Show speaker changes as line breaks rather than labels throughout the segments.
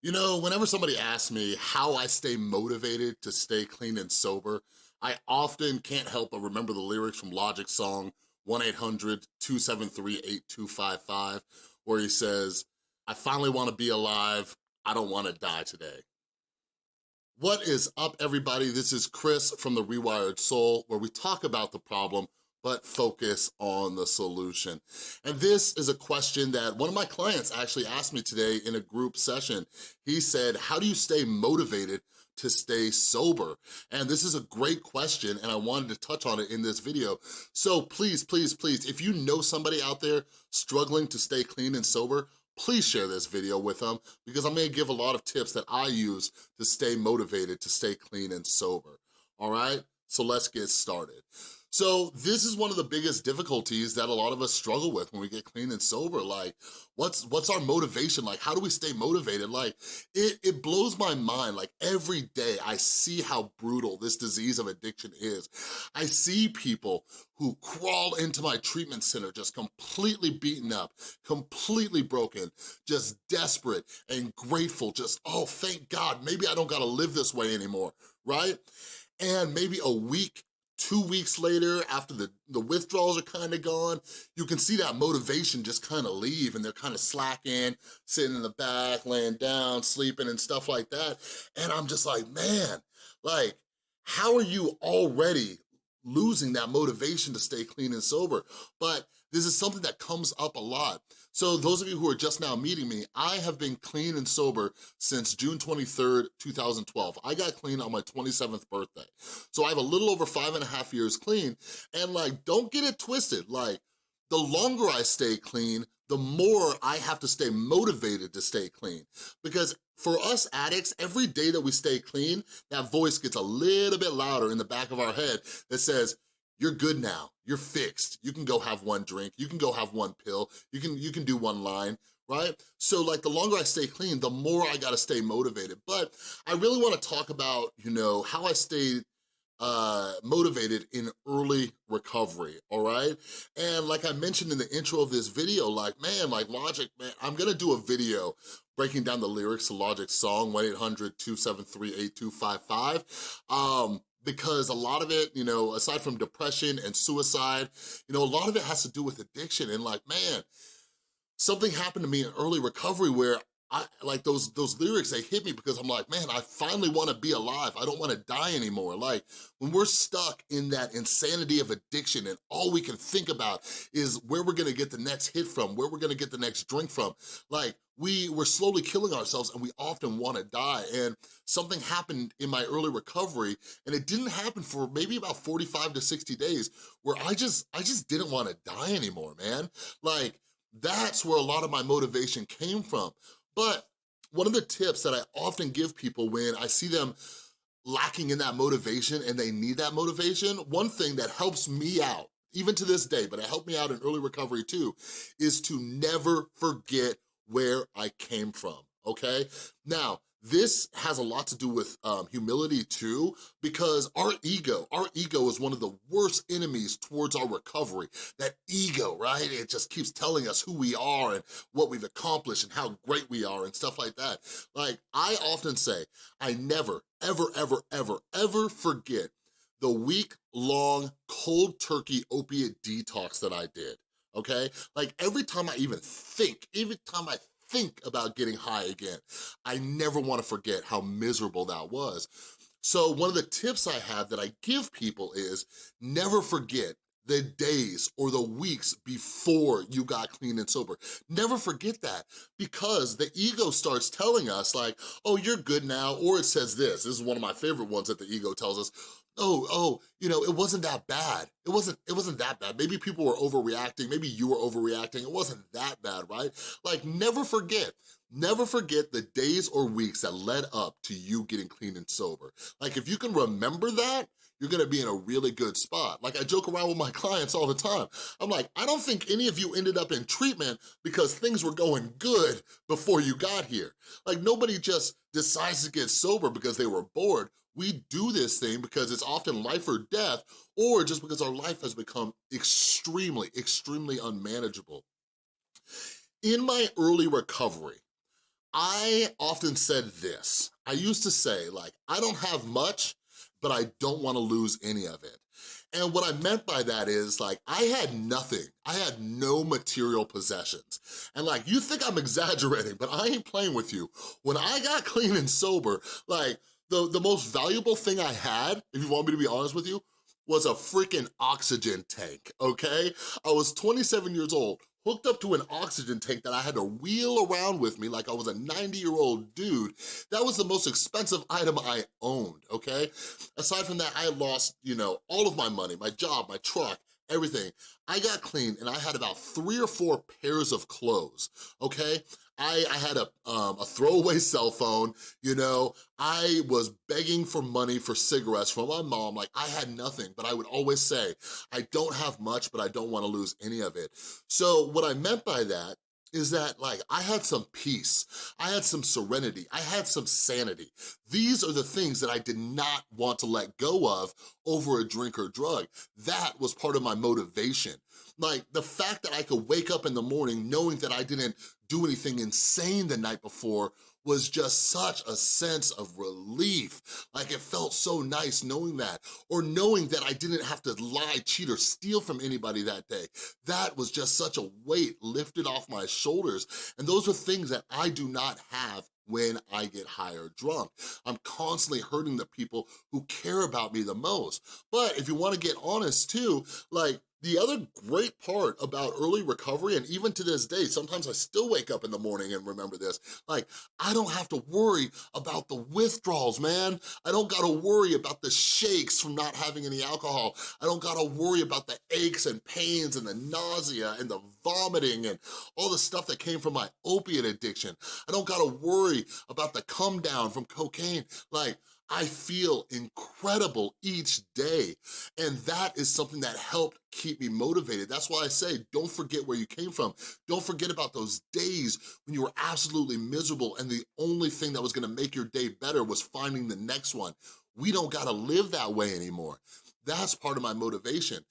You know, whenever somebody asks me how I stay motivated to stay clean and sober, I often can't help but remember the lyrics from Logic's song 1-800-273-8255, where he says, "I finally wanna be alive, I don't wanna die today." What is up, everybody? This is Chris from The Rewired Soul, where we talk about the problem, but focus on the solution. And this is a question that one of my clients actually asked me today in a group session. He said, how do you stay motivated to stay sober? And this is a great question, and I wanted to touch on it in this video. So please, please, please, if you know somebody out there struggling to stay clean and sober, please share this video with them, because I'm gonna give a lot of tips that I use to stay motivated to stay clean and sober, all right? So let's get started. So this is one of the biggest difficulties that a lot of us struggle with when we get clean and sober. Like, what's our motivation? Like, how do we stay motivated? Like, it blows my mind. Like, every day I see how brutal this disease of addiction is. I see people who crawl into my treatment center just completely beaten up, completely broken, just desperate and grateful, just, oh, thank God, maybe I don't gotta live this way anymore, right? And maybe a week, 2 weeks later, after the withdrawals are kind of gone, you can see that motivation just kind of leave, and they're kind of slacking, sitting in the back, laying down, sleeping and stuff like that. And I'm just like, man, like, how are you already losing that motivation to stay clean and sober? But this is something that comes up a lot. So those of you who are just now meeting me, I have been clean and sober since June 23rd, 2012. I got clean on my 27th birthday. So I have a little over 5.5 years clean, and like, don't get it twisted. Like, the longer I stay clean, the more I have to stay motivated to stay clean. Because for us addicts, every day that we stay clean, that voice gets a little bit louder in the back of our head that says, you're good now, you're fixed. You can go have one drink, you can go have one pill, you can do one line, right? So like, the longer I stay clean, the more I gotta stay motivated. But I really wanna talk about, you know, how I stayed motivated in early recovery, all right? And like I mentioned in the intro of this video, like, man, like Logic, man, I'm gonna do a video breaking down the lyrics to Logic's song, 1-800-273-8255. Because a lot of it, you know, aside from depression and suicide, you know, a lot of it has to do with addiction. And like, man, something happened to me in early recovery where I, like those lyrics, they hit me because I'm like, man, I finally wanna be alive. I don't wanna die anymore. Like, when we're stuck in that insanity of addiction and all we can think about is where we're gonna get the next hit from, where we're gonna get the next drink from, like, we're slowly killing ourselves, and we often wanna die. And something happened in my early recovery, and it didn't happen for maybe about 45 to 60 days, where I just didn't wanna die anymore, man. Like, that's where a lot of my motivation came from. But one of the tips that I often give people when I see them lacking in that motivation and they need that motivation, one thing that helps me out, even to this day, but it helped me out in early recovery too, is to never forget where I came from, okay? Now, this has a lot to do with humility too, because our ego is one of the worst enemies towards our recovery. That ego, right? It just keeps telling us who we are and what we've accomplished and how great we are and stuff like that. Like, I often say, I never, ever, ever, ever, ever forget the week-long cold turkey opiate detox that I did, okay? Like, every time I think about getting high again, I never wanna forget how miserable that was. So one of the tips I have that I give people is never forget the days or the weeks before you got clean and sober. Never forget that, because the ego starts telling us like, oh, you're good now, or it says this is one of my favorite ones that the ego tells us, you know, it wasn't that bad. It wasn't that bad. Maybe people were overreacting, maybe you were overreacting, it wasn't that bad, right? Like, never forget the days or weeks that led up to you getting clean and sober. Like, if you can remember that, you're gonna be in a really good spot. Like, I joke around with my clients all the time. I'm like, I don't think any of you ended up in treatment because things were going good before you got here. Like, nobody just decides to get sober because they were bored. We do this thing because it's often life or death, or just because our life has become extremely, extremely unmanageable. In my early recovery, I often said this. I used to say, like, I don't have much, but I don't wanna lose any of it. And what I meant by that is, like, I had nothing. I had no material possessions. And like, you think I'm exaggerating, but I ain't playing with you. When I got clean and sober, like, the most valuable thing I had, if you want me to be honest with you, was a freaking oxygen tank, okay? I was 27 years old, hooked up to an oxygen tank that I had to wheel around with me like I was a 90-year-old dude. That was the most expensive item I owned, okay? Aside from that, I had lost, all of my money, my job, my truck, everything. I got clean and I had about 3 or 4 pairs of clothes, okay? I had a throwaway cell phone, I was begging for money for cigarettes from my mom. Like, I had nothing, but I would always say, I don't have much, but I don't wanna lose any of it. So what I meant by that is that, like, I had some peace, I had some serenity, I had some sanity. These are the things that I did not want to let go of over a drink or drug. That was part of my motivation. Like, the fact that I could wake up in the morning knowing that I didn't do anything insane the night before was just such a sense of relief. Like, it felt so nice knowing that, or knowing that I didn't have to lie, cheat, or steal from anybody that day. That was just such a weight lifted off my shoulders. And those are things that I do not have when I get high or drunk. I'm constantly hurting the people who care about me the most. But if you wanna get honest too, like, the other great part about early recovery, and even to this day, sometimes I still wake up in the morning and remember this, like, I don't have to worry about the withdrawals, man. I don't gotta worry about the shakes from not having any alcohol. I don't gotta worry about the aches and pains and the nausea and the vomiting and all the stuff that came from my opiate addiction. I don't gotta worry about the come down from cocaine. Like, I feel incredible each day. And that is something that helped keep me motivated. That's why I say, don't forget where you came from. Don't forget about those days when you were absolutely miserable and the only thing that was gonna make your day better was finding the next one. We don't gotta live that way anymore. That's part of my motivation.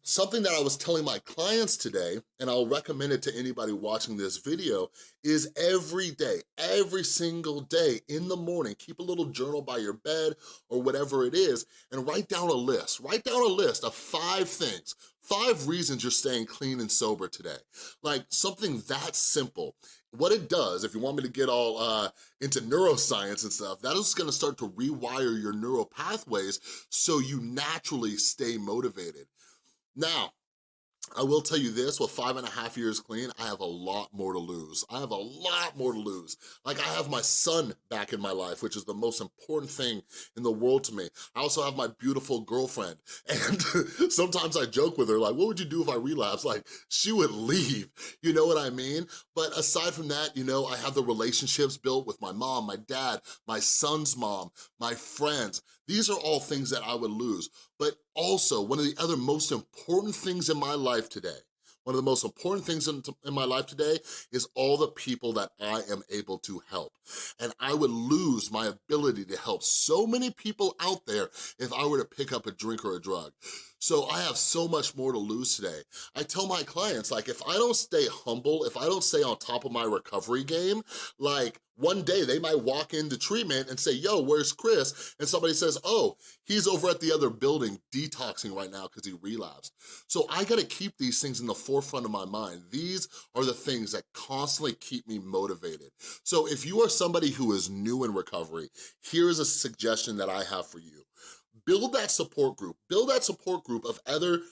Something that I was telling my clients today, and I'll recommend it to anybody watching this video, is every day, every single day in the morning, keep a little journal by your bed or whatever it is, and write down a list. Write down a list of 5 things, 5 reasons you're staying clean and sober today. Like, something that simple. What it does, if you want me to get all into neuroscience and stuff, that is gonna start to rewire your neural pathways so you naturally stay motivated. Now, I will tell you this, with 5.5 years clean, I have a lot more to lose. I have a lot more to lose. Like, I have my son back in my life, which is the most important thing in the world to me. I also have my beautiful girlfriend. And sometimes I joke with her, like, what would you do if I relapse? Like, she would leave, you know what I mean? But aside from that, I have the relationships built with my mom, my dad, my son's mom, my friends. These are all things that I would lose. But also, one of the other most important things in my life today, one of the most important things in my life today is all the people that I am able to help. And I would lose my ability to help so many people out there if I were to pick up a drink or a drug. So I have so much more to lose today. I tell my clients, like, if I don't stay humble, if I don't stay on top of my recovery game, like, one day they might walk into treatment and say, yo, where's Chris? And somebody says, oh, he's over at the other building detoxing right now because he relapsed. So I gotta keep these things in the forefront of my mind. These are the things that constantly keep me motivated. So if you are somebody who is new in recovery, here's a suggestion that I have for you. Build that support group. Build that support group of other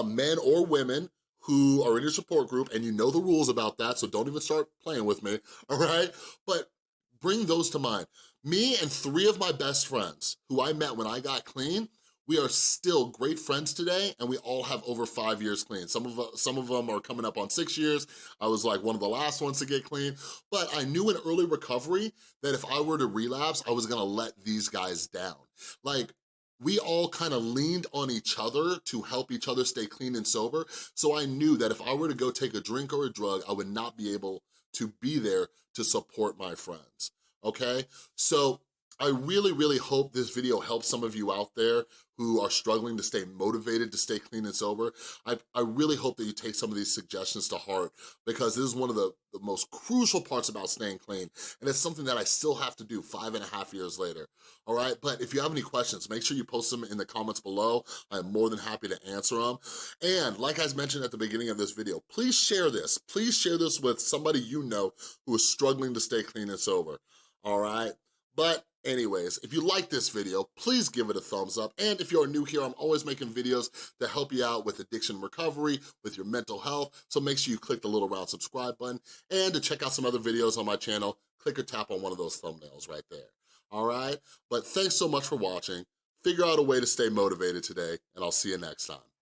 men or women who are in your support group, and you know the rules about that, so don't even start playing with me, all right? But bring those to mind. Me and 3 of my best friends who I met when I got clean, we are still great friends today, and we all have over 5 years clean. Some of them are coming up on 6 years. I was like one of the last ones to get clean, but I knew in early recovery that if I were to relapse, I was gonna let these guys down. Like, we all kind of leaned on each other to help each other stay clean and sober, so I knew that if I were to go take a drink or a drug, I would not be able to be there to support my friends, okay? So I really, really hope this video helps some of you out there who are struggling to stay motivated to stay clean and sober. I really hope that you take some of these suggestions to heart, because this is one of the most crucial parts about staying clean, and it's something that I still have to do 5.5 years later, all right? But if you have any questions, make sure you post them in the comments below. I'm more than happy to answer them. And like I mentioned at the beginning of this video, please share this. Please share this with somebody you know who is struggling to stay clean and sober, all right? But anyways, if you like this video, please give it a thumbs up. And if you're new here, I'm always making videos to help you out with addiction recovery, with your mental health. So make sure you click the little round subscribe button. And to check out some other videos on my channel, click or tap on one of those thumbnails right there. All right? But thanks so much for watching. Figure out a way to stay motivated today, and I'll see you next time.